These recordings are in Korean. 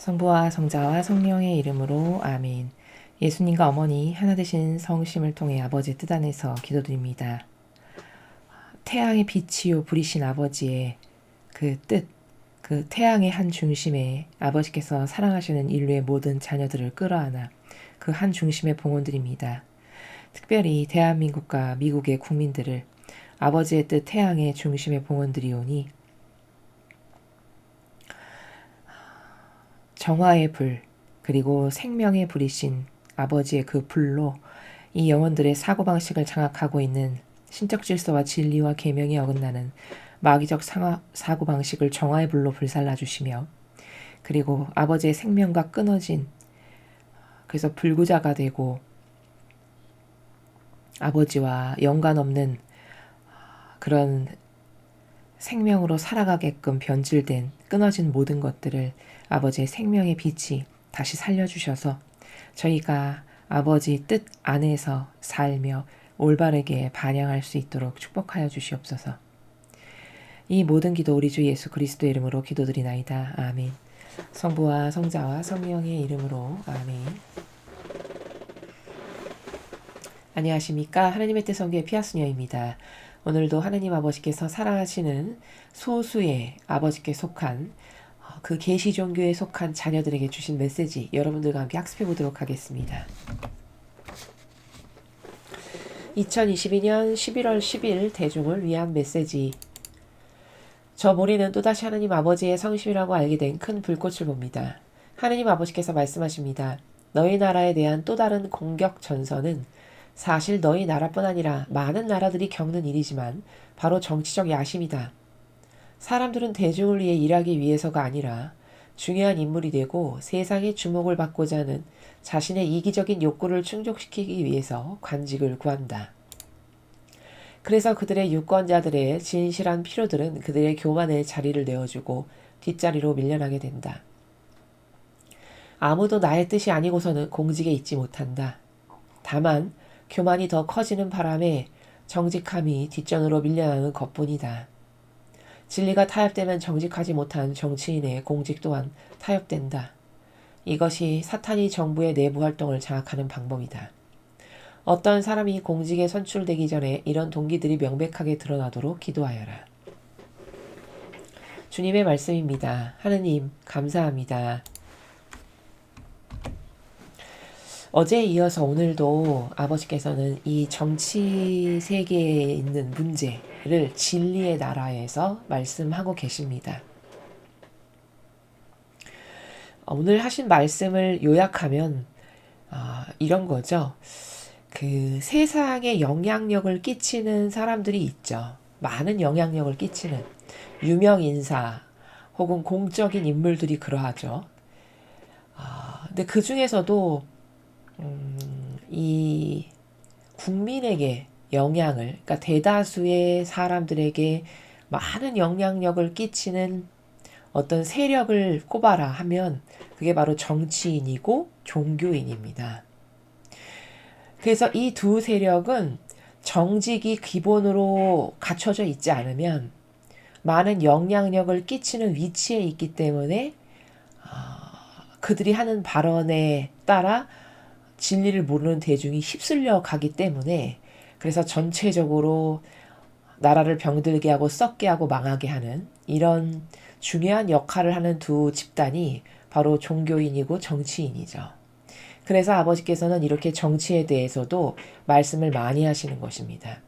성부와 성자와 성령의 이름으로 아멘. 예수님과 어머니 하나 되신 성심을 통해 아버지의 뜻 안에서 기도드립니다. 태양의 빛이요 불이신 아버지의 그 뜻, 그 태양의 한 중심에 아버지께서 사랑하시는 인류의 모든 자녀들을 끌어안아 그 한 중심에 봉헌드립니다. 특별히 대한민국과 미국의 국민들을 아버지의 뜻 태양의 중심에 봉헌드리오니 정화의 불, 그리고 생명의 불이신 아버지의 그 불로 이 영혼들의 사고방식을 장악하고 있는 신적 질서와 진리와 계명이 어긋나는 마귀적 사고방식을 정화의 불로 불살라 주시며, 그리고 아버지의 생명과 끊어진, 그래서 불구자가 되고 아버지와 연관 없는 그런 생명으로 살아가게끔 변질된 끊어진 모든 것들을 아버지의 생명의 빛이 다시 살려주셔서 저희가 아버지 뜻 안에서 살며 올바르게 반영할 수 있도록 축복하여 주시옵소서. 이 모든 기도 우리 주 예수 그리스도의 이름으로 기도드리나이다. 아멘. 성부와 성자와 성령의 이름으로 아멘. 안녕하십니까. 하나님의 뜻 성교의 피아스녀입니다. 오늘도 하나님 아버지께서 사랑하시는 소수의 아버지께 속한 그 계시 종교에 속한 자녀들에게 주신 메시지 여러분들과 함께 학습해 보도록 하겠습니다. 2022년 11월 10일 대중을 위한 메시지. 저 모리는 또다시 하나님 아버지의 성심이라고 알게 된 큰 불꽃을 봅니다. 하나님 아버지께서 말씀하십니다. 너희 나라에 대한 또 다른 공격 전선은 사실 너희 나라뿐 아니라 많은 나라들이 겪는 일이지만 바로 정치적 야심이다. 사람들은 대중을 위해 일하기 위해서가 아니라 중요한 인물이 되고 세상의 주목을 받고자 하는 자신의 이기적인 욕구를 충족시키기 위해서 관직을 구한다. 그래서 그들의 유권자들의 진실한 필요들은 그들의 교만에 자리를 내어주고 뒷자리로 밀려나게 된다. 아무도 나의 뜻이 아니고서는 공직에 있지 못한다. 다만 교만이 더 커지는 바람에 정직함이 뒷전으로 밀려나는 것뿐이다. 진리가 타협되면 정직하지 못한 정치인의 공직 또한 타협된다. 이것이 사탄이 정부의 내부 활동을 장악하는 방법이다. 어떤 사람이 공직에 선출되기 전에 이런 동기들이 명백하게 드러나도록 기도하여라. 주님의 말씀입니다. 하느님 감사합니다. 어제에 이어서 오늘도 아버지께서는 이 정치 세계에 있는 문제를 진리의 나라에서 말씀하고 계십니다. 오늘 하신 말씀을 요약하면 이런 거죠. 그 세상에 영향력을 끼치는 사람들이 있죠. 많은 영향력을 끼치는 유명 인사 혹은 공적인 인물들이 그러하죠. 근데 그 중에서도 이 국민에게 영향을, 그러니까 대다수의 사람들에게 많은 영향력을 끼치는 어떤 세력을 꼽아라 하면 그게 바로 정치인이고 종교인입니다. 그래서 이 두 세력은 정직이 기본으로 갖춰져 있지 않으면 많은 영향력을 끼치는 위치에 있기 때문에 그들이 하는 발언에 따라 진리를 모르는 대중이 휩쓸려 가기 때문에, 그래서 전체적으로 나라를 병들게 하고 썩게 하고 망하게 하는 이런 중요한 역할을 하는 두 집단이 바로 종교인이고 정치인이죠. 그래서 아버지께서는 이렇게 정치에 대해서도 말씀을 많이 하시는 것입니다.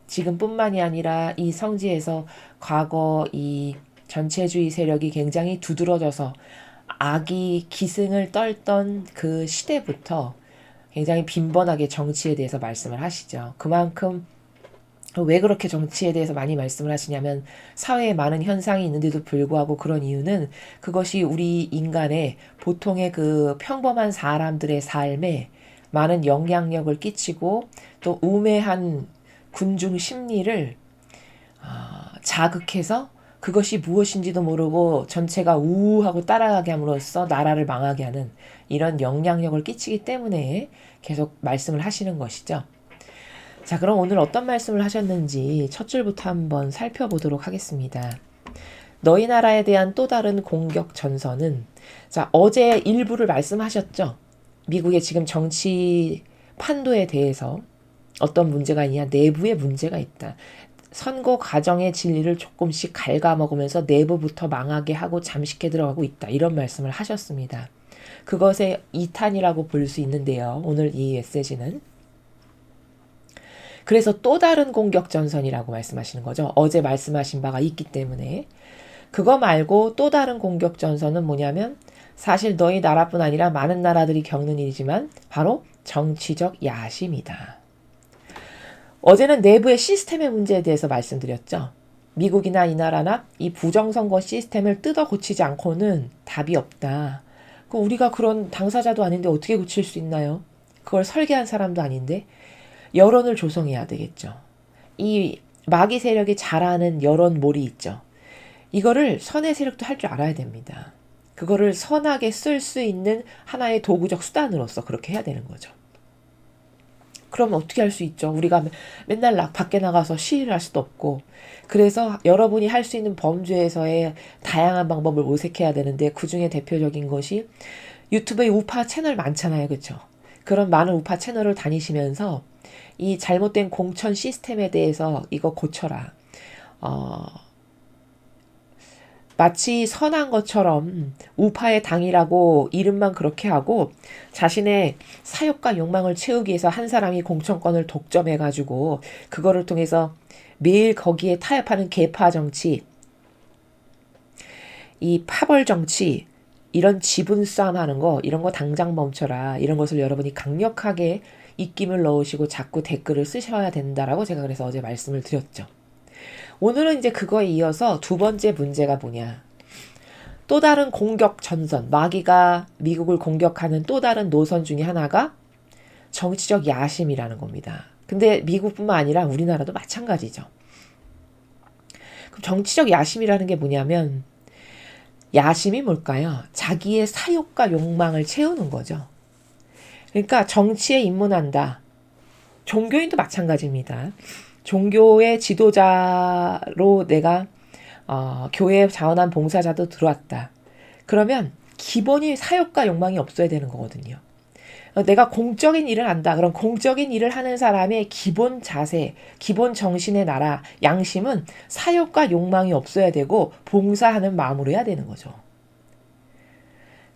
지금뿐만이 아니라 이 성지에서 과거 이 전체주의 세력이 굉장히 두드러져서 악이 기승을 떨던 그 시대부터 굉장히 빈번하게 정치에 대해서 말씀을 하시죠. 그만큼 왜 그렇게 정치에 대해서 많이 말씀을 하시냐면 사회에 많은 현상이 있는데도 불구하고 그런 이유는 그것이 우리 인간의 보통의 그 평범한 사람들의 삶에 많은 영향력을 끼치고 또 우매한 군중 심리를 자극해서 그것이 무엇인지도 모르고 전체가 우우하고 따라가게 함으로써 나라를 망하게 하는 이런 영향력을 끼치기 때문에 계속 말씀을 하시는 것이죠. 자, 그럼 오늘 어떤 말씀을 하셨는지 첫 줄부터 한번 살펴보도록 하겠습니다. 너희 나라에 대한 또 다른 공격 전선은, 자, 어제 일부를 말씀하셨죠. 미국의 지금 정치 판도에 대해서 어떤 문제가 있냐, 내부에 문제가 있다. 선거 과정의 진리를 조금씩 갉아먹으면서 내부부터 망하게 하고 잠식해 들어가고 있다. 이런 말씀을 하셨습니다. 그것의 2탄이라고 볼 수 있는데요. 오늘 이 메시지는. 그래서 또 다른 공격 전선이라고 말씀하시는 거죠. 어제 말씀하신 바가 있기 때문에. 그거 말고 또 다른 공격 전선은 뭐냐면 사실 너희 나라뿐 아니라 많은 나라들이 겪는 일이지만 바로 정치적 야심이다. 어제는 내부의 시스템의 문제에 대해서 말씀드렸죠. 미국이나 이 나라나 이 부정선거 시스템을 뜯어 고치지 않고는 답이 없다. 우리가 그런 당사자도 아닌데 어떻게 고칠 수 있나요? 그걸 설계한 사람도 아닌데 여론을 조성해야 되겠죠. 이 마귀 세력이 잘하는 여론몰이 있죠. 이거를 선의 세력도 할 줄 알아야 됩니다. 그거를 선하게 쓸 수 있는 하나의 도구적 수단으로서 그렇게 해야 되는 거죠. 그럼 어떻게 할 수 있죠? 우리가 맨날 밖에 나가서 시위를 할 수도 없고, 그래서 여러분이 할 수 있는 범주에서의 다양한 방법을 모색해야 되는데 그 중에 대표적인 것이 유튜브에 우파 채널 많잖아요. 그렇죠? 그런 많은 우파 채널을 다니시면서 이 잘못된 공천 시스템에 대해서 이거 고쳐라. 마치 선한 것처럼 우파의 당이라고 이름만 그렇게 하고 자신의 사욕과 욕망을 채우기 위해서 한 사람이 공천권을 독점해가지고 그거를 통해서 매일 거기에 타협하는 계파 정치, 이 파벌 정치, 이런 지분 싸움 하는 거, 이런 거 당장 멈춰라. 이런 것을 여러분이 강력하게 입김을 넣으시고 자꾸 댓글을 쓰셔야 된다라고 제가 그래서 어제 말씀을 드렸죠. 오늘은 이제 그거에 이어서 두 번째 문제가 뭐냐. 또 다른 공격 전선, 마귀가 미국을 공격하는 또 다른 노선 중에 하나가 정치적 야심이라는 겁니다. 근데 미국뿐만 아니라 우리나라도 마찬가지죠. 그럼 정치적 야심이라는 게 뭐냐면 야심이 뭘까요? 자기의 사욕과 욕망을 채우는 거죠. 그러니까 정치에 입문한다. 종교인도 마찬가지입니다. 종교의 지도자로 내가 교회 자원한 봉사자도 들어왔다. 그러면 기본이 사욕과 욕망이 없어야 되는 거거든요. 내가 공적인 일을 한다. 그럼 공적인 일을 하는 사람의 기본 자세, 기본 정신의 나라, 양심은 사욕과 욕망이 없어야 되고 봉사하는 마음으로 해야 되는 거죠.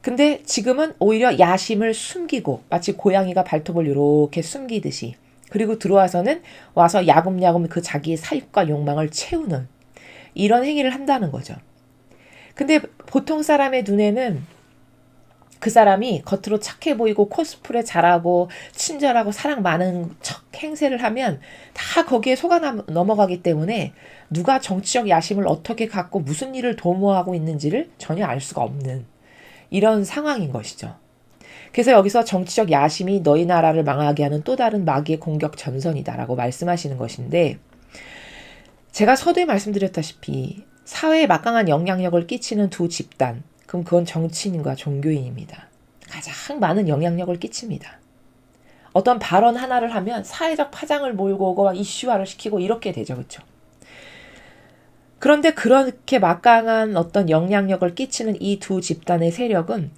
근데 지금은 오히려 야심을 숨기고 마치 고양이가 발톱을 이렇게 숨기듯이 그리고 들어와서는 와서 야금야금 그 자기의 사욕과 욕망을 채우는 이런 행위를 한다는 거죠. 근데 보통 사람의 눈에는 그 사람이 겉으로 착해 보이고 코스프레 잘하고 친절하고 사랑 많은 척 행세를 하면 다 거기에 속아 넘어가기 때문에 누가 정치적 야심을 어떻게 갖고 무슨 일을 도모하고 있는지를 전혀 알 수가 없는 이런 상황인 것이죠. 그래서 여기서 정치적 야심이 너희 나라를 망하게 하는 또 다른 마귀의 공격 전선이다라고 말씀하시는 것인데 제가 서두에 말씀드렸다시피 사회에 막강한 영향력을 끼치는 두 집단, 그럼 그건 정치인과 종교인입니다. 가장 많은 영향력을 끼칩니다. 어떤 발언 하나를 하면 사회적 파장을 몰고 오고 이슈화를 시키고 이렇게 되죠. 그렇죠? 그런데 그렇게 막강한 어떤 영향력을 끼치는 이 두 집단의 세력은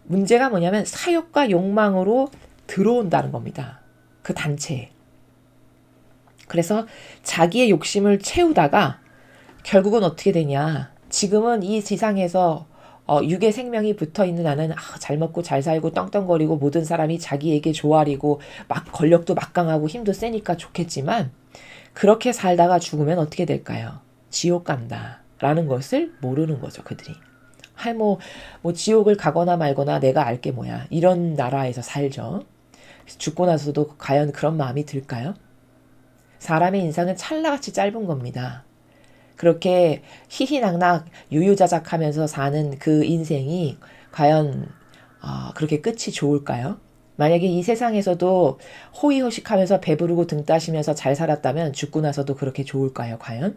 문제가 뭐냐면 사욕과 욕망으로 들어온다는 겁니다. 그 단체에. 그래서 자기의 욕심을 채우다가 결국은 어떻게 되냐. 지금은 이 지상에서 육의 생명이 붙어있는 나는 잘 먹고 잘 살고 떵떵거리고 모든 사람이 자기에게 조아리고 막 권력도 막강하고 힘도 세니까 좋겠지만 그렇게 살다가 죽으면 어떻게 될까요? 지옥 간다라는 것을 모르는 거죠. 그들이. 뭐 지옥을 가거나 말거나 내가 알게 뭐야. 이런 나라에서 살죠. 죽고 나서도 과연 그런 마음이 들까요? 사람의 인생은 찰나같이 짧은 겁니다. 그렇게 희희낙낙 유유자작하면서 사는 그 인생이 과연 그렇게 끝이 좋을까요? 만약에 이 세상에서도 호의호식하면서 배부르고 등 따시면서 잘 살았다면 죽고 나서도 그렇게 좋을까요? 과연?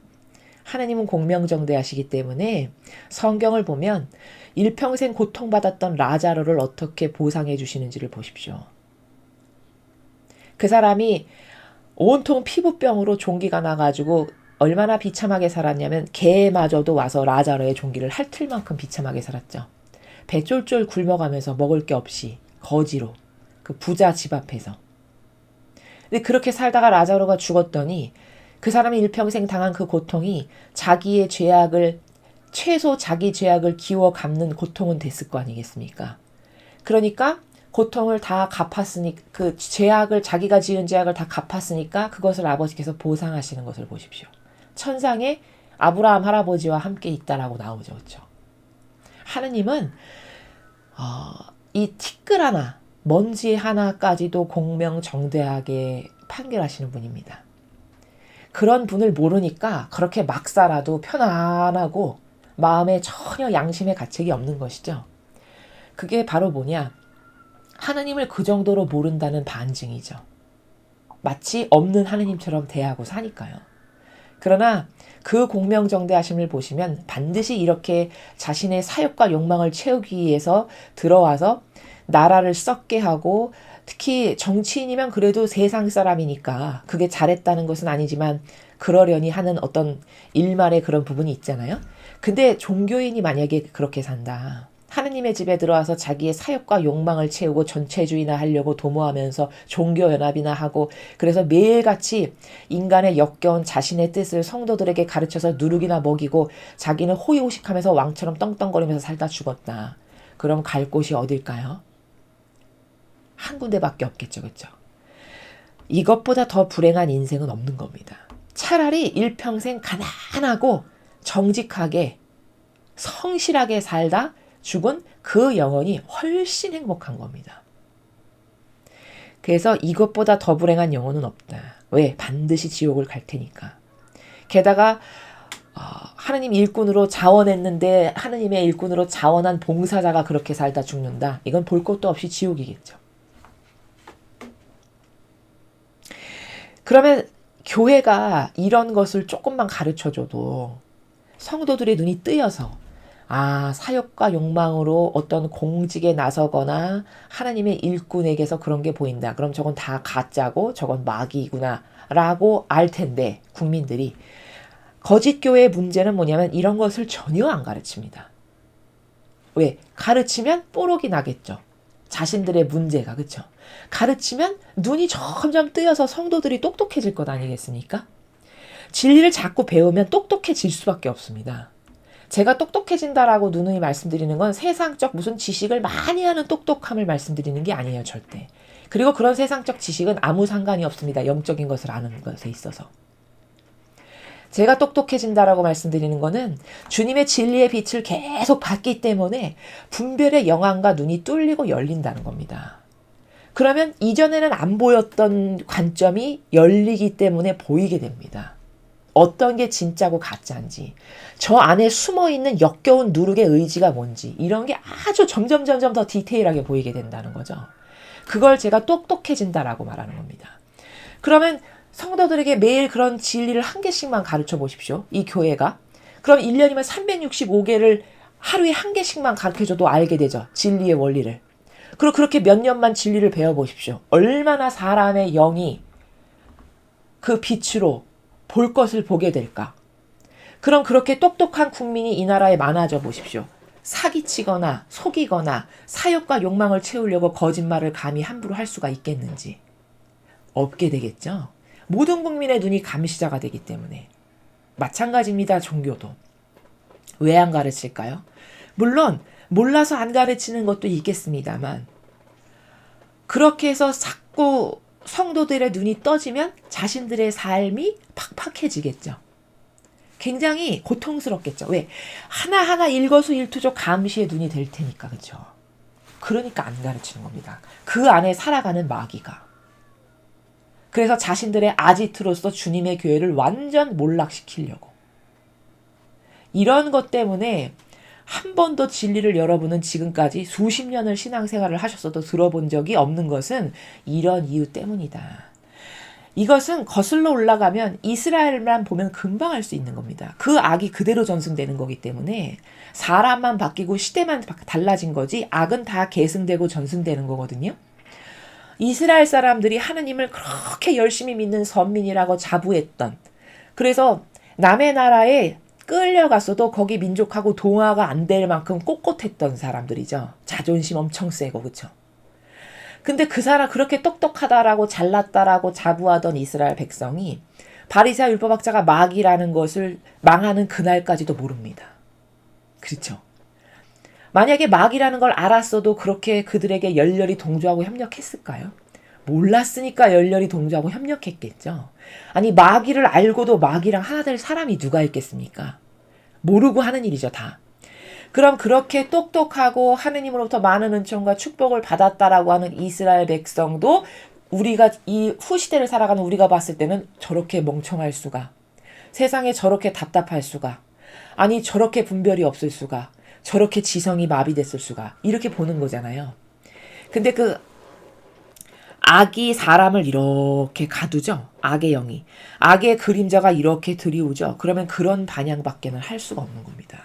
하나님은 공명정대하시기 때문에 성경을 보면 일평생 고통받았던 라자로를 어떻게 보상해 주시는지를 보십시오. 그 사람이 온통 피부병으로 종기가 나가지고 얼마나 비참하게 살았냐면 개마저도 와서 라자로의 종기를 핥을 만큼 비참하게 살았죠. 배 쫄쫄 굶어가면서 먹을 게 없이 거지로 그 부자 집 앞에서. 근데 그렇게 살다가 라자로가 죽었더니 그 사람이 일평생 당한 그 고통이 자기의 죄악을 최소 자기 죄악을 기워 갚는 고통은 됐을 거 아니겠습니까? 그러니까 고통을 다 갚았으니 그 죄악을 자기가 지은 죄악을 다 갚았으니까 그것을 아버지께서 보상하시는 것을 보십시오. 천상에 아브라함 할아버지와 함께 있다라고 나오죠. 그렇죠? 하느님은 이 티끌 하나, 먼지 하나까지도 공명정대하게 판결하시는 분입니다. 그런 분을 모르니까 그렇게 막 살아도 편안하고 마음에 전혀 양심의 가책이 없는 것이죠. 그게 바로 뭐냐? 하느님을 그 정도로 모른다는 반증이죠. 마치 없는 하느님처럼 대하고 사니까요. 그러나 그 공명정대하심을 보시면 반드시 이렇게 자신의 사욕과 욕망을 채우기 위해서 들어와서 나라를 썩게 하고, 특히 정치인이면 그래도 세상 사람이니까 그게 잘했다는 것은 아니지만 그러려니 하는 어떤 일말의 그런 부분이 있잖아요. 근데 종교인이 만약에 그렇게 산다. 하느님의 집에 들어와서 자기의 사욕과 욕망을 채우고 전체주의나 하려고 도모하면서 종교연합이나 하고, 그래서 매일같이 인간의 역겨운 자신의 뜻을 성도들에게 가르쳐서 누룩이나 먹이고 자기는 호의호식하면서 왕처럼 떵떵거리면서 살다 죽었다. 그럼 갈 곳이 어딜까요? 한 군데밖에 없겠죠. 그렇죠? 이것보다 더 불행한 인생은 없는 겁니다. 차라리 일평생 가난하고 정직하게 성실하게 살다 죽은 그 영혼이 훨씬 행복한 겁니다. 그래서 이것보다 더 불행한 영혼은 없다. 왜? 반드시 지옥을 갈 테니까. 게다가 하느님 일꾼으로 자원했는데 하느님의 일꾼으로 자원한 봉사자가 그렇게 살다 죽는다. 이건 볼 것도 없이 지옥이겠죠. 그러면 교회가 이런 것을 조금만 가르쳐줘도 성도들의 눈이 뜨여서 사욕과 욕망으로 어떤 공직에 나서거나 하나님의 일꾼에게서 그런 게 보인다. 그럼 저건 다 가짜고 저건 마귀구나 라고 알 텐데, 국민들이. 거짓 교회의 문제는 뭐냐면 이런 것을 전혀 안 가르칩니다. 왜? 가르치면 뽀록이 나겠죠. 자신들의 문제가. 그렇죠? 가르치면 눈이 점점 뜨여서 성도들이 똑똑해질 것 아니겠습니까? 진리를 자꾸 배우면 똑똑해질 수밖에 없습니다. 제가 똑똑해진다라고 누누이 말씀드리는 건 세상적 무슨 지식을 많이 하는 똑똑함을 말씀드리는 게 아니에요. 절대. 그리고 그런 세상적 지식은 아무 상관이 없습니다. 영적인 것을 아는 것에 있어서. 제가 똑똑해진다라고 말씀드리는 거는 주님의 진리의 빛을 계속 받기 때문에 분별의 영안과 눈이 뚫리고 열린다는 겁니다. 그러면 이전에는 안 보였던 관점이 열리기 때문에 보이게 됩니다. 어떤 게 진짜고 가짜인지, 저 안에 숨어있는 역겨운 누룩의 의지가 뭔지, 이런 게 아주 점점 더 디테일하게 보이게 된다는 거죠. 그걸 제가 똑똑해진다라고 말하는 겁니다. 그러면 성도들에게 매일 그런 진리를 한 개씩만 가르쳐 보십시오. 이 교회가. 그럼 1년이면 365개를 하루에 한 개씩만 가르쳐줘도 알게 되죠. 진리의 원리를. 그리고 그렇게 몇 년만 진리를 배워보십시오. 얼마나 사람의 영이 그 빛으로 볼 것을 보게 될까? 그럼 그렇게 똑똑한 국민이 이 나라에 많아져 보십시오. 사기치거나 속이거나 사욕과 욕망을 채우려고 거짓말을 감히 함부로 할 수가 있겠는지. 없게 되겠죠. 모든 국민의 눈이 감시자가 되기 때문에. 마찬가지입니다. 종교도. 왜 안 가르칠까요? 물론 몰라서 안 가르치는 것도 있겠습니다만, 그렇게 해서 자꾸 성도들의 눈이 떠지면 자신들의 삶이 팍팍해지겠죠. 굉장히 고통스럽겠죠. 왜? 하나하나 일거수일투족 감시의 눈이 될 테니까. 그렇죠? 그러니까 안 가르치는 겁니다. 그 안에 살아가는 마귀가. 그래서 자신들의 아지트로서 주님의 교회를 완전 몰락시키려고. 이런 것 때문에 한 번도 진리를 여러분은 지금까지 수십 년을 신앙생활을 하셨어도 들어본 적이 없는 것은 이런 이유 때문이다. 이것은 거슬러 올라가면 이스라엘만 보면 금방 알 수 있는 겁니다. 그 악이 그대로 전승되는 거기 때문에 사람만 바뀌고 시대만 달라진 거지 악은 다 계승되고 전승되는 거거든요. 이스라엘 사람들이 하느님을 그렇게 열심히 믿는 선민이라고 자부했던, 그래서 남의 나라에 끌려갔어도 거기 민족하고 동화가 안 될 만큼 꼿꼿했던 사람들이죠. 자존심 엄청 세고, 그쵸? 근데 그 사람 그렇게 똑똑하다라고 잘났다라고 자부하던 이스라엘 백성이 바리새와 율법학자가 마귀라는 것을 망하는 그날까지도 모릅니다. 그렇죠? 만약에 마귀라는 걸 알았어도 그렇게 그들에게 열렬히 동조하고 협력했을까요? 몰랐으니까 열렬히 동조하고 협력했겠죠. 아니, 마귀를 알고도 마귀랑 하나 될 사람이 누가 있겠습니까? 모르고 하는 일이죠, 다. 그럼 그렇게 똑똑하고 하느님으로부터 많은 은총과 축복을 받았다라고 하는 이스라엘 백성도 우리가 이 후시대를 살아가는 우리가 봤을 때는 저렇게 멍청할 수가, 세상에 저렇게 답답할 수가, 아니 저렇게 분별이 없을 수가, 저렇게 지성이 마비됐을 수가, 이렇게 보는 거잖아요. 근데 그 악이 사람을 이렇게 가두죠. 악의 영이. 악의 그림자가 이렇게 들이우죠. 그러면 그런 반향밖에는 할 수가 없는 겁니다.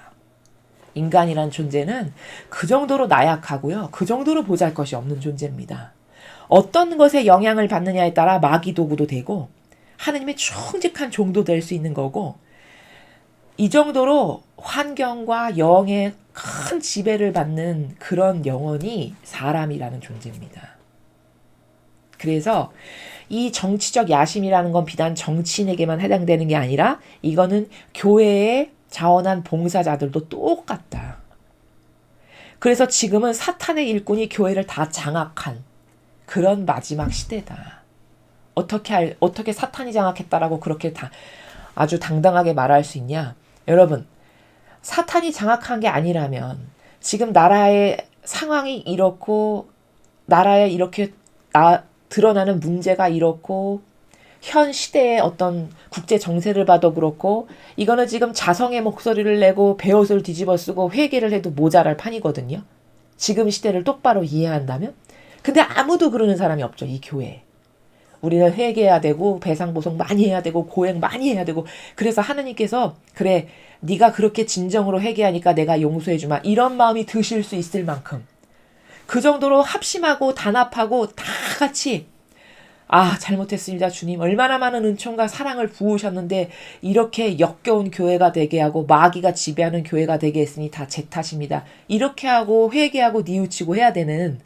인간이란 존재는 그 정도로 나약하고요. 그 정도로 보잘것이 없는 존재입니다. 어떤 것에 영향을 받느냐에 따라 마귀 도구도 되고 하느님의 충직한 종도 될 수 있는 거고, 이 정도로 환경과 영의 큰 지배를 받는 그런 영혼이 사람이라는 존재입니다. 그래서 이 정치적 야심이라는 건 비단 정치인에게만 해당되는 게 아니라 이거는 교회의 자원한 봉사자들도 똑같다. 그래서 지금은 사탄의 일꾼이 교회를 다 장악한 그런 마지막 시대다. 어떻게 사탄이 장악했다라고 그렇게 다 아주 당당하게 말할 수 있냐? 여러분, 사탄이 장악한 게 아니라면 지금 나라의 상황이 이렇고 나라에 이렇게 드러나는 문제가 이렇고 현 시대의 어떤 국제 정세를 봐도 그렇고 이거는 지금 자성의 목소리를 내고 베옷을 뒤집어 쓰고 회개를 해도 모자랄 판이거든요. 지금 시대를 똑바로 이해한다면. 근데 아무도 그러는 사람이 없죠, 이 교회에. 우리는 회개해야 되고 배상보상 많이 해야 되고 고행 많이 해야 되고, 그래서 하느님께서 그래 네가 그렇게 진정으로 회개하니까 내가 용서해 주마, 이런 마음이 드실 수 있을 만큼 그 정도로 합심하고 단합하고 다 같이 잘못했습니다 주님, 얼마나 많은 은총과 사랑을 부으셨는데 이렇게 역겨운 교회가 되게 하고 마귀가 지배하는 교회가 되게 했으니 다 제 탓입니다, 이렇게 하고 회개하고 뉘우치고 해야 되는,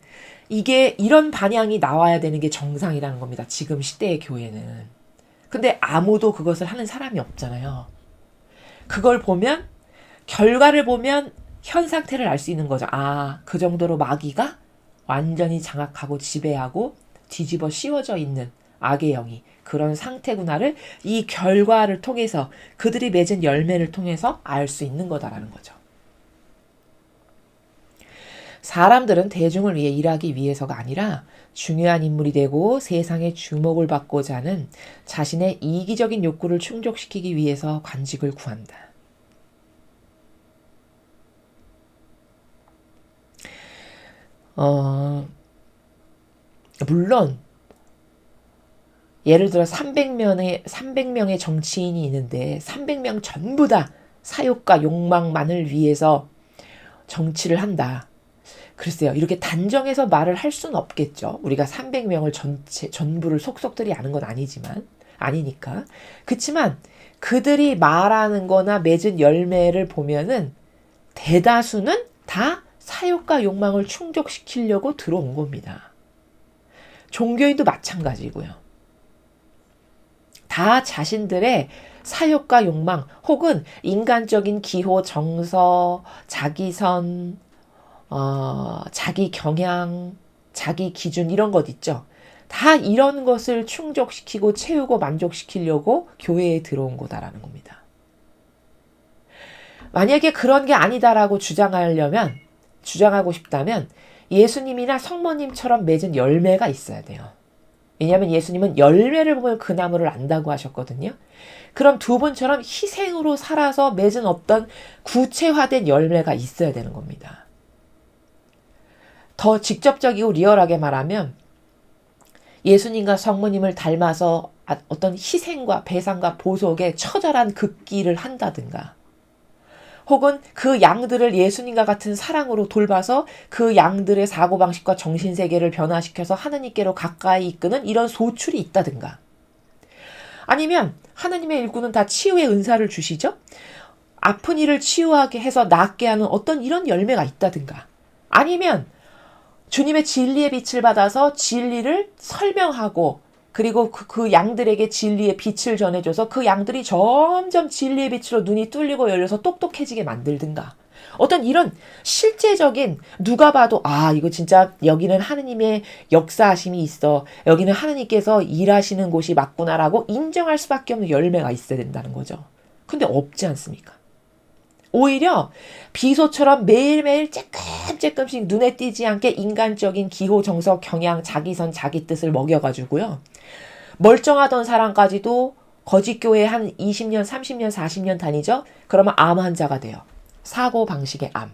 이게 이런 반향이 나와야 되는 게 정상이라는 겁니다, 지금 시대의 교회는. 근데 아무도 그것을 하는 사람이 없잖아요. 그걸 보면, 결과를 보면 현 상태를 알 수 있는 거죠. 그 정도로 마귀가 완전히 장악하고 지배하고 뒤집어 씌워져 있는 악의 영이 그런 상태구나를 이 결과를 통해서, 그들이 맺은 열매를 통해서 알 수 있는 거다라는 거죠. 사람들은 대중을 위해 일하기 위해서가 아니라 중요한 인물이 되고 세상의 주목을 받고자 하는 자신의 이기적인 욕구를 충족시키기 위해서 관직을 구한다. 물론 예를 들어 300명의 정치인이 있는데 300명 전부 다 사욕과 욕망만을 위해서 정치를 한다. 글쎄요, 이렇게 단정해서 말을 할 수는 없겠죠. 우리가 300명을 전부를 속속들이 아는 건 아니니까. 그치만 그들이 말하는 거나 맺은 열매를 보면은 대다수는 다 사욕과 욕망을 충족시키려고 들어온 겁니다. 종교인도 마찬가지고요. 다 자신들의 사욕과 욕망 혹은 인간적인 기호, 정서, 자기선, 자기 경향, 자기 기준, 이런 것 있죠. 다 이런 것을 충족시키고 채우고 만족시키려고 교회에 들어온 거다라는 겁니다. 만약에 그런 게 아니다라고 주장하고 싶다면 예수님이나 성모님처럼 맺은 열매가 있어야 돼요. 왜냐하면 예수님은 열매를 보면 그 나무를 안다고 하셨거든요. 그럼 두 분처럼 희생으로 살아서 맺은 어떤 구체화된 열매가 있어야 되는 겁니다. 더 직접적이고 리얼하게 말하면 예수님과 성모님을 닮아서 어떤 희생과 배상과 보속에 처절한 극기를 한다든가, 혹은 그 양들을 예수님과 같은 사랑으로 돌봐서 그 양들의 사고방식과 정신세계를 변화시켜서 하느님께로 가까이 이끄는 이런 소출이 있다든가, 아니면 하나님의 일꾼은 다 치유의 은사를 주시죠? 아픈 이를 치유하게 해서 낫게 하는 어떤 이런 열매가 있다든가, 아니면 주님의 진리의 빛을 받아서 진리를 설명하고, 그리고 그 양들에게 진리의 빛을 전해줘서 그 양들이 점점 진리의 빛으로 눈이 뚫리고 열려서 똑똑해지게 만들든가, 어떤 이런 실제적인, 누가 봐도 이거 진짜 여기는 하느님의 역사하심이 있어, 여기는 하느님께서 일하시는 곳이 맞구나라고 인정할 수밖에 없는 열매가 있어야 된다는 거죠. 근데 없지 않습니까? 오히려 비소처럼 매일매일 쬐끔쬐끔씩 눈에 띄지 않게 인간적인 기호, 정석, 경향, 자기선, 자기 뜻을 먹여가지고요, 멀쩡하던 사람까지도 거짓교회 한 20년, 30년, 40년 다니죠? 그러면 암 환자가 돼요. 사고방식의 암.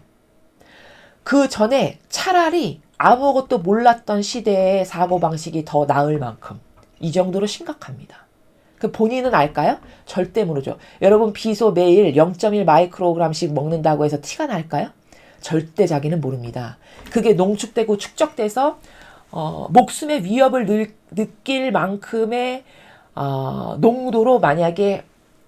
그 전에 차라리 아무것도 몰랐던 시대의 사고방식이 더 나을 만큼 이 정도로 심각합니다. 그 본인은 알까요? 절대 모르죠. 여러분, 비소 매일 0.1 마이크로그램씩 먹는다고 해서 티가 날까요? 절대 자기는 모릅니다. 그게 농축되고 축적돼서 목숨의 위협을 느낄 만큼의 농도로, 만약에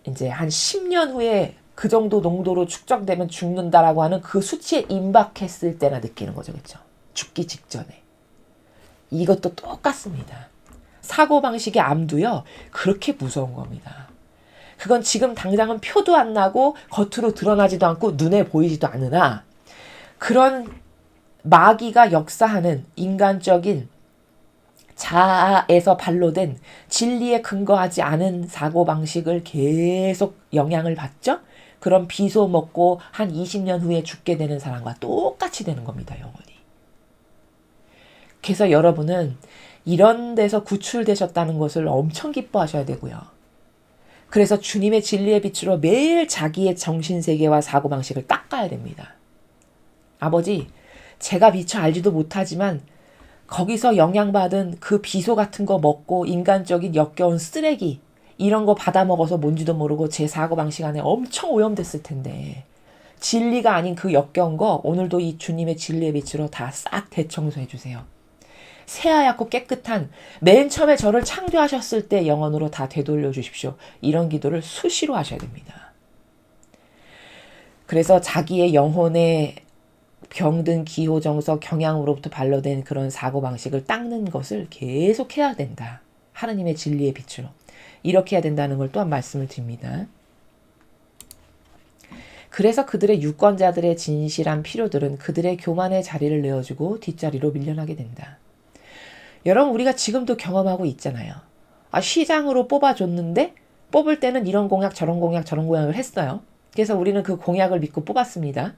이제 한 10년 후에 그 정도 농도로 축적되면 죽는다라고 하는 그 수치에 임박했을 때나 느끼는 거죠. 그렇죠? 죽기 직전에. 이것도 똑같습니다. 사고방식의 암도요, 그렇게 무서운 겁니다. 그건 지금 당장은 표도 안 나고 겉으로 드러나지도 않고 눈에 보이지도 않으나, 그런 마귀가 역사하는 인간적인 자아에서 발로된 진리에 근거하지 않은 사고방식을 계속 영향을 받죠? 그럼 비소 먹고 한 20년 후에 죽게 되는 사람과 똑같이 되는 겁니다, 영원히. 그래서 여러분은 이런 데서 구출되셨다는 것을 엄청 기뻐하셔야 되고요. 그래서 주님의 진리의 빛으로 매일 자기의 정신세계와 사고방식을 닦아야 됩니다. 아버지, 제가 미처 알지도 못하지만 거기서 영향받은 그 비소 같은 거 먹고 인간적인 역겨운 쓰레기, 이런 거 받아먹어서 뭔지도 모르고 제 사고방식 안에 엄청 오염됐을 텐데, 진리가 아닌 그 역겨운 거 오늘도 이 주님의 진리의 빛으로 다 싹 대청소해 주세요. 새하얗고 깨끗한, 맨 처음에 저를 창조하셨을 때 영혼으로 다 되돌려 주십시오. 이런 기도를 수시로 하셔야 됩니다. 그래서 자기의 영혼의 병든 기호, 정석, 경향으로부터 반려된 그런 사고방식을 닦는 것을 계속 해야 된다. 하느님의 진리의 빛으로. 이렇게 해야 된다는 걸 또한 말씀을 드립니다. 그래서 그들의 유권자들의 진실한 필요들은 그들의 교만의 자리를 내어주고 뒷자리로 밀려나게 된다. 여러분, 우리가 지금도 경험하고 있잖아요. 시장으로 뽑아줬는데 뽑을 때는 이런 공약 저런 공약 저런 공약을 했어요. 그래서 우리는 그 공약을 믿고 뽑았습니다.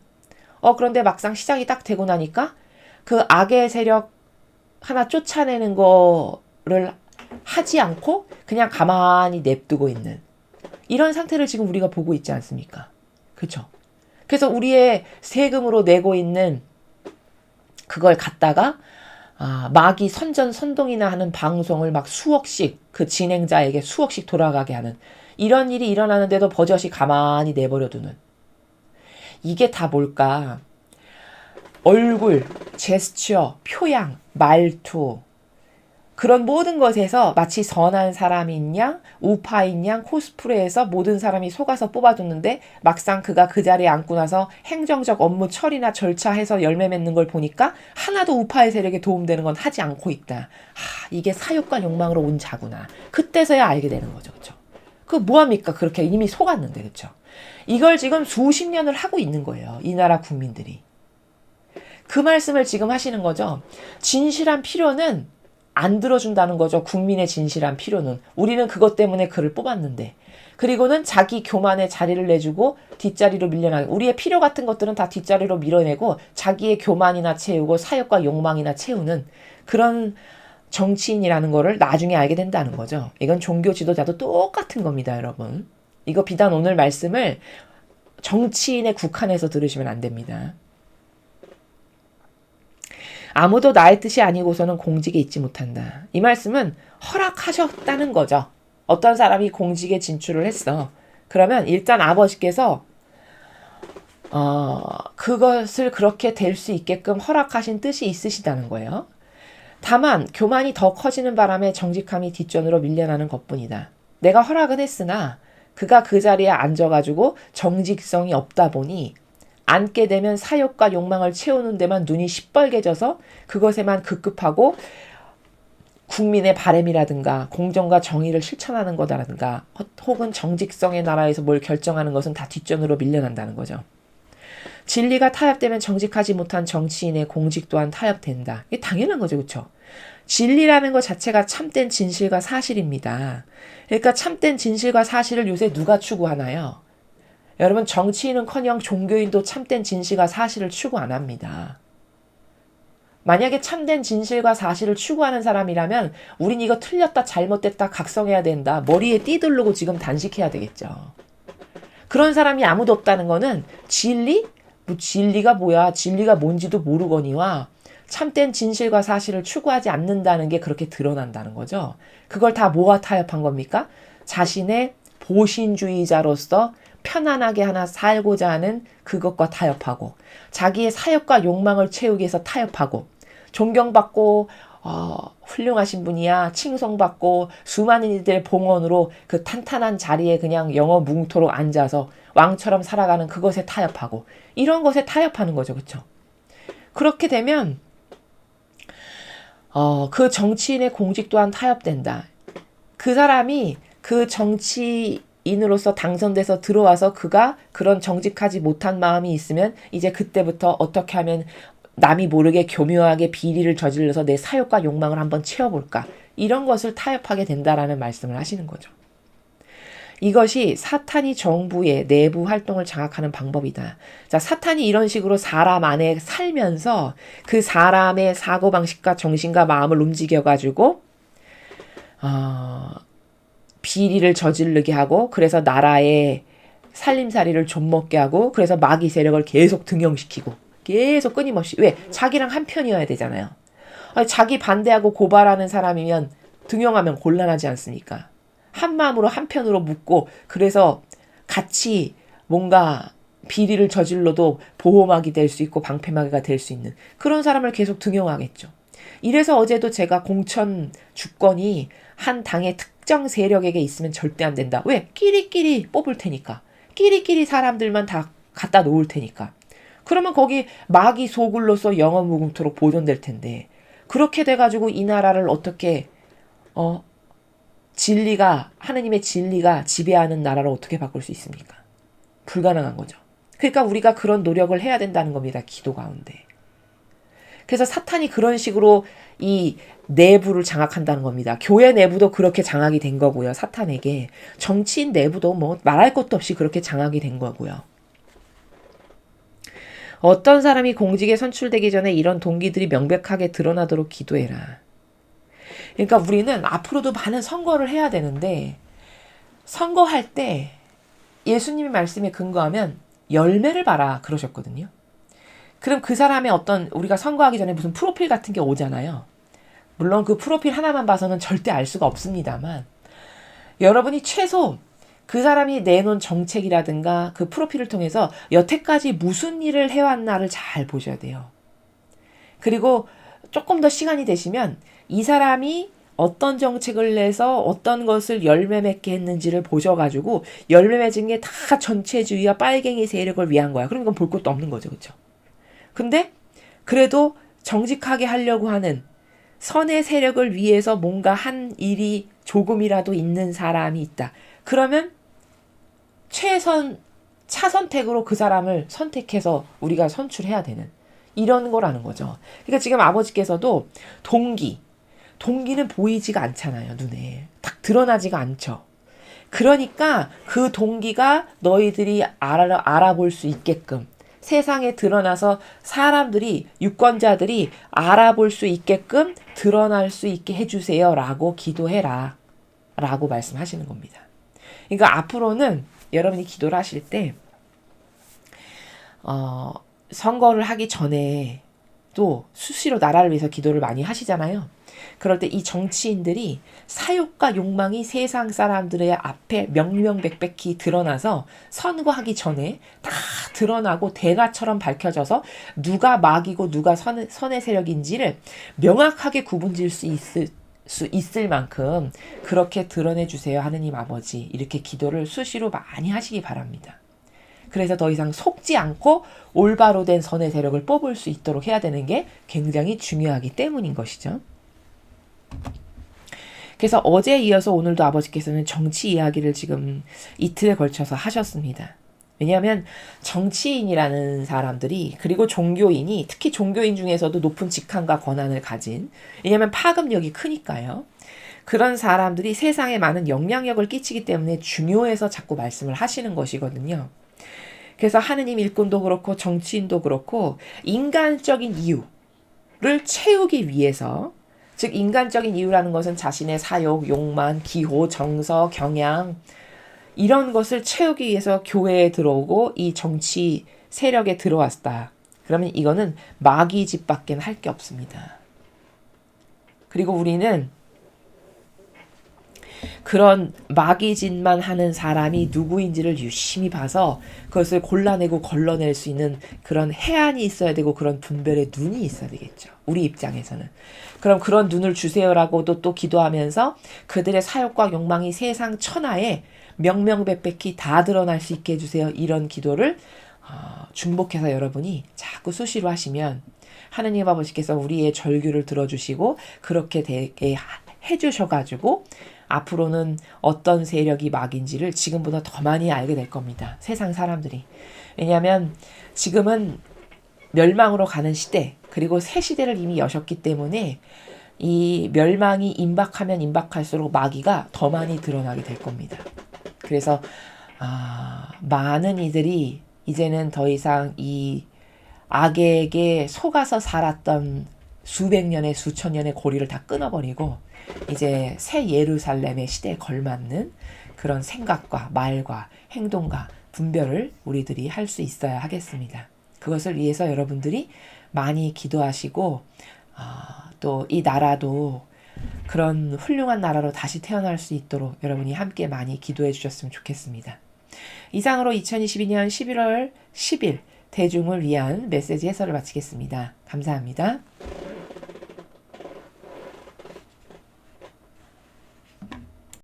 그런데 막상 시장이 딱 되고 나니까 그 악의 세력 하나 쫓아내는 거를 하지 않고 그냥 가만히 냅두고 있는 이런 상태를 지금 우리가 보고 있지 않습니까? 그렇죠? 그래서 우리의 세금으로 내고 있는 그걸 갖다가 마귀 선동이나 하는 방송을 막 수억씩, 그 진행자에게 수억씩 돌아가게 하는 이런 일이 일어나는데도 버젓이 가만히 내버려두는, 이게 다 뭘까? 얼굴, 제스처, 표양, 말투, 그런 모든 것에서 마치 선한 사람인 양, 우파인 양 코스프레해서 모든 사람이 속아서 뽑아줬는데 막상 그가 그 자리에 앉고 나서 행정적 업무 처리나 절차해서 열매 맺는 걸 보니까 하나도 우파의 세력에 도움되는 건 하지 않고 있다. 이게 사욕과 욕망으로 온 자구나. 그때서야 알게 되는 거죠. 그렇죠? 그 뭐합니까? 그렇게 이미 속았는데. 그렇죠? 이걸 지금 수십 년을 하고 있는 거예요. 이 나라 국민들이. 그 말씀을 지금 하시는 거죠. 진실한 필요는 안 들어준다는 거죠. 국민의 진실한 필요는. 우리는 그것 때문에 그를 뽑았는데. 그리고는 자기 교만의 자리를 내주고 뒷자리로 밀려나게. 우리의 필요 같은 것들은 다 뒷자리로 밀어내고 자기의 교만이나 채우고 사욕과 욕망이나 채우는 그런 정치인이라는 거를 나중에 알게 된다는 거죠. 이건 종교 지도자도 똑같은 겁니다, 여러분. 이거 비단 오늘 말씀을 정치인에 국한해서 들으시면 안 됩니다. 아무도 나의 뜻이 아니고서는 공직에 있지 못한다. 이 말씀은 허락하셨다는 거죠. 어떤 사람이 공직에 진출을 했어. 그러면 일단 아버지께서 그것을 그렇게 될 수 있게끔 허락하신 뜻이 있으시다는 거예요. 다만 교만이 더 커지는 바람에 정직함이 뒷전으로 밀려나는 것뿐이다. 내가 허락은 했으나 그가 그 자리에 앉아가지고 정직성이 없다 보니 앉게 되면 사욕과 욕망을 채우는 데만 눈이 시뻘개져서 그것에만 급급하고 국민의 바램이라든가 공정과 정의를 실천하는 거다라든가 혹은 정직성의 나라에서 뭘 결정하는 것은 다 뒷전으로 밀려난다는 거죠. 진리가 타협되면 정직하지 못한 정치인의 공직 또한 타협된다. 이게 당연한 거죠. 그렇죠? 진리라는 것 자체가 참된 진실과 사실입니다. 그러니까 참된 진실과 사실을 요새 누가 추구하나요? 여러분, 정치인은커녕 종교인도 참된 진실과 사실을 추구 안 합니다. 만약에 참된 진실과 사실을 추구하는 사람이라면 우린 이거 틀렸다 잘못됐다 각성해야 된다. 머리에 띠두르고 지금 단식해야 되겠죠. 그런 사람이 아무도 없다는 거는 진리? 뭐 진리가 뭐야? 진리가 뭔지도 모르거니와 참된 진실과 사실을 추구하지 않는다는 게 그렇게 드러난다는 거죠. 그걸 다 뭐가 타협한 겁니까? 자신의 보신주의자로서 편안하게 하나 살고자 하는 그것과 타협하고 자기의 사욕과 욕망을 채우기 위해서 타협하고 존경받고 훌륭하신 분이야 칭송받고 수많은 이들의 봉헌으로 그 탄탄한 자리에 그냥 영어 뭉토록 앉아서 왕처럼 살아가는 그것에 타협하고 이런 것에 타협하는 거죠. 그렇죠? 그렇게 되면 그 정치인의 공직 또한 타협된다. 그 사람이 그 정치인으로서 당선돼서 들어와서 그가 그런 정직하지 못한 마음이 있으면 이제 그때부터 어떻게 하면 남이 모르게 교묘하게 비리를 저질러서 내 사욕과 욕망을 한번 채워볼까. 이런 것을 타협하게 된다라는 말씀을 하시는 거죠. 이것이 사탄이 정부의 내부 활동을 장악하는 방법이다. 자, 사탄이 이런 식으로 사람 안에 살면서 그 사람의 사고방식과 정신과 마음을 움직여가지고 비리를 저지르게 하고 그래서 나라의 살림살이를 좀먹게 하고 그래서 마귀 세력을 계속 등용시키고 계속 끊임없이 왜? 자기랑 한편이어야 되잖아요. 아니, 자기 반대하고 고발하는 사람이면 등용하면 곤란하지 않습니까? 한 마음으로 한편으로 묶고 그래서 같이 뭔가 비리를 저질러도 보호막이 될 수 있고 방패막이가 될 수 있는 그런 사람을 계속 등용하겠죠. 이래서 어제도 제가 공천 주권이 한 당의 특정 세력에게 있으면 절대 안 된다. 왜? 끼리끼리 뽑을 테니까. 끼리끼리 사람들만 다 갖다 놓을 테니까. 그러면 거기 마귀 소굴로서 영원무궁토록 보존될 텐데 그렇게 돼가지고 이 나라를 어떻게 진리가 하느님의 진리가 지배하는 나라로 어떻게 바꿀 수 있습니까? 불가능한 거죠. 그러니까 우리가 그런 노력을 해야 된다는 겁니다. 기도 가운데. 그래서 사탄이 그런 식으로 이 내부를 장악한다는 겁니다. 교회 내부도 그렇게 장악이 된 거고요. 사탄에게. 정치인 내부도 뭐 말할 것도 없이 그렇게 장악이 된 거고요. 어떤 사람이 공직에 선출되기 전에 이런 동기들이 명백하게 드러나도록 기도해라. 그러니까 우리는 앞으로도 많은 선거를 해야 되는데 선거할 때 예수님의 말씀에 근거하면 열매를 봐라 그러셨거든요. 그럼 그 사람의 어떤 우리가 선거하기 전에 무슨 프로필 같은 게 오잖아요. 물론 그 프로필 하나만 봐서는 절대 알 수가 없습니다만 여러분이 최소 그 사람이 내놓은 정책이라든가 그 프로필을 통해서 여태까지 무슨 일을 해왔나를 잘 보셔야 돼요. 그리고 조금 더 시간이 되시면 이 사람이 어떤 정책을 내서 어떤 것을 열매 맺게 했는지를 보셔가지고 열매 맺은 게 다 전체주의와 빨갱이 세력을 위한 거야. 그럼 이건 볼 것도 없는 거죠. 그렇죠? 근데 그래도 정직하게 하려고 하는 선의 세력을 위해서 뭔가 한 일이 조금이라도 있는 사람이 있다. 그러면 차선택으로 그 사람을 선택해서 우리가 선출해야 되는 이런 거라는 거죠. 그러니까 지금 아버지께서도 동기는 보이지가 않잖아요. 눈에. 딱 드러나지가 않죠. 그러니까 그 동기가 너희들이 알아볼 수 있게끔 세상에 드러나서 사람들이 유권자들이 알아볼 수 있게끔 드러날 수 있게 해주세요 라고 기도해라 라고 말씀하시는 겁니다. 그러니까 앞으로는 여러분이 기도를 하실 때 선거를 하기 전에 또 수시로 나라를 위해서 기도를 많이 하시잖아요. 그럴 때 이 정치인들이 사욕과 욕망이 세상 사람들의 앞에 명명백백히 드러나서 선거하기 전에 다 드러나고 대가처럼 밝혀져서 누가 마귀고 누가 선의 세력인지를 명확하게 구분질 수 수 있을 만큼 그렇게 드러내 주세요. 하느님 아버지. 이렇게 기도를 수시로 많이 하시기 바랍니다. 그래서 더 이상 속지 않고 올바로 된 선의 세력을 뽑을 수 있도록 해야 되는 게 굉장히 중요하기 때문인 것이죠. 그래서 어제 이어서 오늘도 아버지께서는 정치 이야기를 지금 이틀에 걸쳐서 하셨습니다. 왜냐하면 정치인이라는 사람들이, 그리고 종교인이, 특히 종교인 중에서도 높은 직함과 권한을 가진, 왜냐하면 파급력이 크니까요. 그런 사람들이 세상에 많은 영향력을 끼치기 때문에 중요해서 자꾸 말씀을 하시는 것이거든요. 그래서 하느님 일꾼도 그렇고 정치인도 그렇고 인간적인 이유를 채우기 위해서, 즉 인간적인 이유라는 것은 자신의 사욕, 욕망, 기호, 정서, 경향, 이런 것을 채우기 위해서 교회에 들어오고 이 정치 세력에 들어왔다. 그러면 이거는 마귀 집밖에 할 게 없습니다. 그리고 우리는 그런 마귀 짓만 하는 사람이 누구인지를 유심히 봐서 그것을 골라내고 걸러낼 수 있는 그런 해안이 있어야 되고, 그런 분별의 눈이 있어야 되겠죠. 우리 입장에서는. 그럼 그런 눈을 주세요라고도 또 기도하면서 그들의 사욕과 욕망이 세상 천하에 명명백백히 다 드러날 수 있게 해주세요. 이런 기도를 중복해서 여러분이 자꾸 수시로 하시면 하느님 아버지께서 우리의 절규를 들어주시고 그렇게 되게 해주셔가지고 앞으로는 어떤 세력이 마귀인지를 지금보다 더 많이 알게 될 겁니다. 세상 사람들이. 왜냐하면 지금은 멸망으로 가는 시대, 그리고 새 시대를 이미 여셨기 때문에 이 멸망이 임박하면 임박할수록 마귀가 더 많이 드러나게 될 겁니다. 그래서 많은 이들이 이제는 더 이상 이 악에게 속아서 살았던 수백 년의 수천 년의 고리를 다 끊어버리고 이제 새 예루살렘의 시대에 걸맞는 그런 생각과 말과 행동과 분별을 우리들이 할 수 있어야 하겠습니다. 그것을 위해서 여러분들이 많이 기도하시고 또 이 나라도 그런 훌륭한 나라로 다시 태어날 수 있도록 여러분이 함께 많이 기도해 주셨으면 좋겠습니다. 이상으로 2022년 11월 10일 대중을 위한 메시지 해설을 마치겠습니다. 감사합니다.